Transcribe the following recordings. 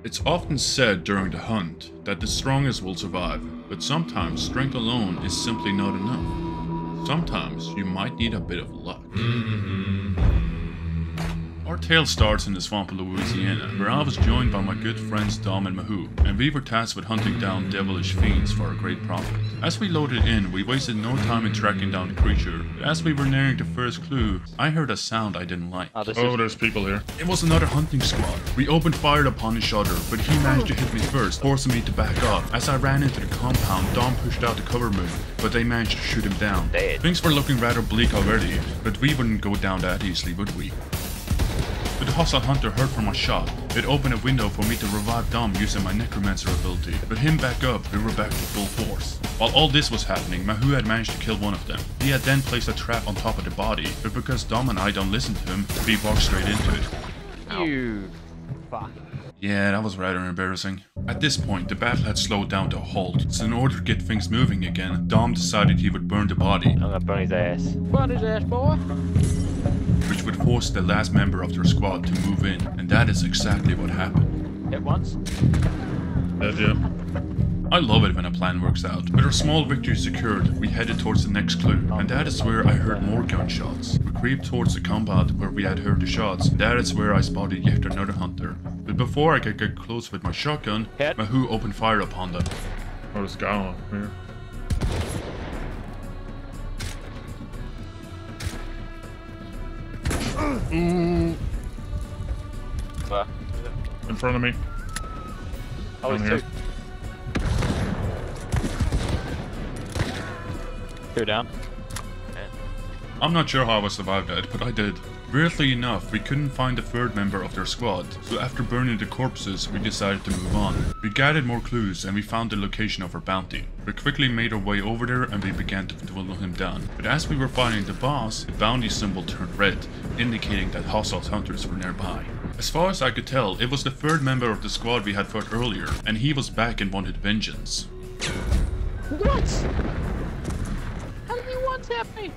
It's often said during the hunt that the strongest will survive, but sometimes strength alone is simply not enough. Sometimes you might need a bit of luck. Our tale starts in the swamp of Louisiana, where I was joined by my good friends Dom and Mahoo, and we were tasked with hunting down devilish fiends for a great profit. As we loaded in, we wasted no time in tracking down the creature, but as we were nearing the first clue, I heard a sound I didn't like. Oh, there's people here. It was another hunting squad. We opened fire upon each other, but he managed to hit me first, forcing me to back off. As I ran into the compound, Dom pushed out the cover move, but they managed to shoot him down. Things were looking rather bleak already, but we wouldn't go down that easily, would we? But the hostile hunter heard from my shot. It opened a window for me to revive Dom using my necromancer ability. With him back up, we were back to full force. While all this was happening, Mahoo had managed to kill one of them. He had then placed a trap on top of the body, but because Dom and I don't listen to him, we walked straight into it. You fuck. Yeah, that was rather embarrassing. At this point, the battle had slowed down to a halt, so in order to get things moving again, Dom decided he would burn the body. I'm gonna burn his ass. Burn his ass, boy! Which would force the last member of their squad to move in, and that is exactly what happened. Hit once. Did you? I love it when a plan works out. With our small victory secured, we headed towards the next clue, and that is where I heard more gunshots. We creeped towards the compound where we had heard the shots, and that is where I spotted yet another hunter. But before I could get close with my shotgun, Mahoo opened fire upon them. Oh, there's a guy on here. Ooh. Where? In front of me. Oh, Down it's here. Two down. I'm not sure how I survived that, but I did. Weirdly enough, we couldn't find the third member of their squad, so after burning the corpses, we decided to move on. We gathered more clues and we found the location of our bounty. We quickly made our way over there and we began to dwindle him down. But as we were fighting the boss, the bounty symbol turned red, indicating that hostile hunters were nearby. As far as I could tell, it was the third member of the squad we had fought earlier, and he was back and wanted vengeance. What? How did you one-tap me?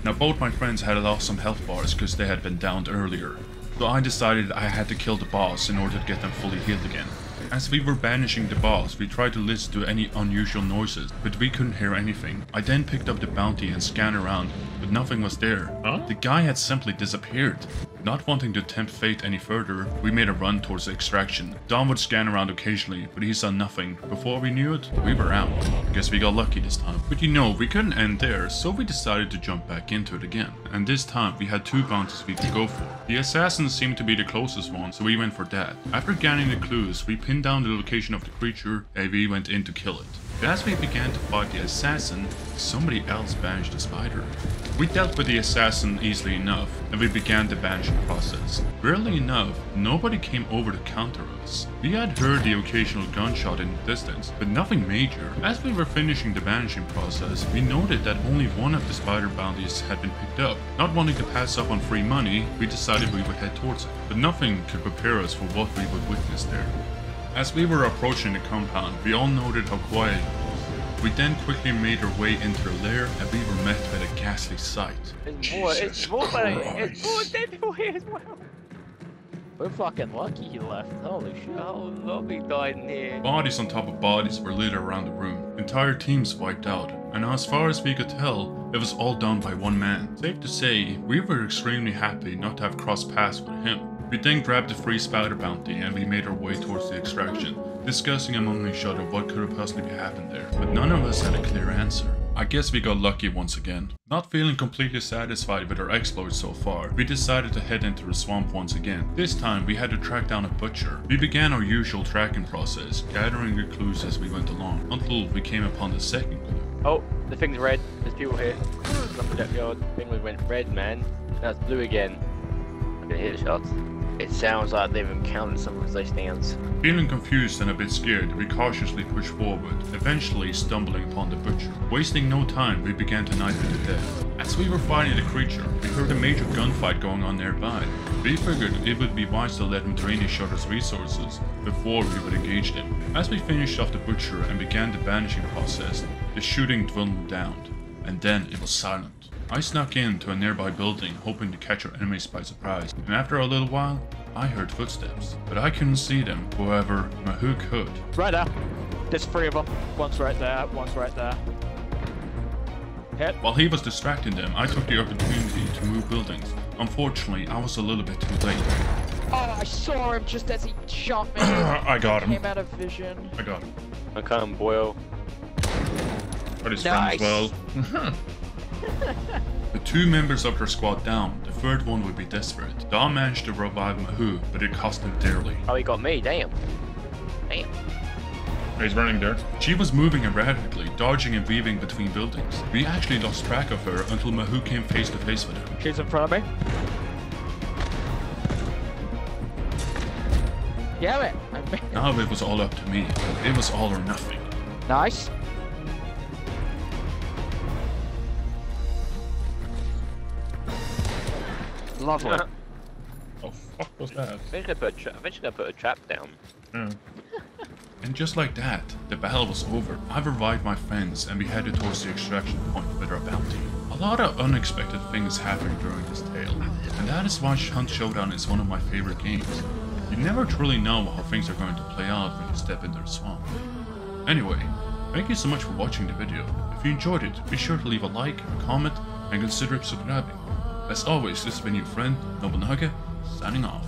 Now both my friends had lost some health bars because they had been downed earlier, so I decided I had to kill the boss in order to get them fully healed again. As we were banishing the boss, we tried to listen to any unusual noises, but we couldn't hear anything. I then picked up the bounty and scanned around, but nothing was there. Huh? The guy had simply disappeared. Not wanting to tempt fate any further, we made a run towards the extraction. Dom would scan around occasionally, but he saw nothing. Before we knew it, we were out. Guess we got lucky this time. But you know, we couldn't end there, so we decided to jump back into it again. And this time, we had two bounties we could go for. The assassin seemed to be the closest one, so we went for that. After gaining the clues, we pinned down the location of the creature, and we went in to kill it. But as we began to fight the assassin, somebody else banished the spider. We dealt with the assassin easily enough, and we began the banishing process. Weirdly enough, nobody came over to counter us. We had heard the occasional gunshot in the distance, but nothing major. As we were finishing the banishing process, we noted that only one of the spider bounties had been picked up. Not wanting to pass up on free money, we decided we would head towards it, but nothing could prepare us for what we would witness there. As we were approaching the compound, we all noted how quiet it was. We then quickly made our way into the lair, and we were met with a ghastly sight. It's more dead people here as well. We're fucking lucky he left. Holy shit. Oh, nobody died in here. Bodies on top of bodies were littered around the room. Entire teams wiped out, and as far as we could tell, it was all done by one man. Safe to say, we were extremely happy not to have crossed paths with him. We then grabbed the free spider bounty and we made our way towards the extraction, discussing among each other what could have possibly happened there, but none of us had a clear answer. I guess we got lucky once again. Not feeling completely satisfied with our exploits so far, we decided to head into the swamp once again. This time we had to track down a butcher. We began our usual tracking process, gathering the clues as we went along, until we came upon the second clue. Oh, the thing's red. There's people here. Your thing went red, man. Now it's blue again. I can hear the shots. It sounds like they've encountered some of those stands. Feeling confused and a bit scared, we cautiously pushed forward, eventually stumbling upon the butcher. Wasting no time, we began to knife it to death. As we were fighting the creature, we heard a major gunfight going on nearby. We figured it would be wise to let him drain each other's resources before we would engage them. As we finished off the butcher and began the banishing process, the shooting dwindled down, and then it was silent. I snuck into a nearby building, hoping to catch our enemies by surprise, and after a little while, I heard footsteps, but I couldn't see them, however, Mahoo could. Right there. There's 3 of them. One's right there, one's right there. Hit. While he was distracting them, I took the opportunity to move buildings. Unfortunately, I was a little bit too late. Oh, I saw him just as he shot me. I got him. Came out of vision. I got him. I can't boil. Got his Nice. friend as well. With 2 members of their squad down, the 3rd one would be desperate. Dom managed to revive Mahoo, but it cost him dearly. Oh, he got me. Damn. Damn. He's running there. She was moving erratically, dodging and weaving between buildings. We actually lost track of her until Mahoo came face to face with him. She's in front of me. Damn it. I made it. Now it was all up to me. It was all or nothing. Nice. Lovely. Oh, fuck was that? I think I put a trap down. Yeah. And just like that, the battle was over. I revived my friends and we headed towards the extraction point with our bounty. A lot of unexpected things happened during this tale, and that is why Hunt Showdown is one of my favorite games. You never truly know how things are going to play out when you step into the swamp. Anyway, thank you so much for watching the video. If you enjoyed it, be sure to leave a like, a comment, and consider subscribing. As always, this has been your friend, Nobelnaga, signing off.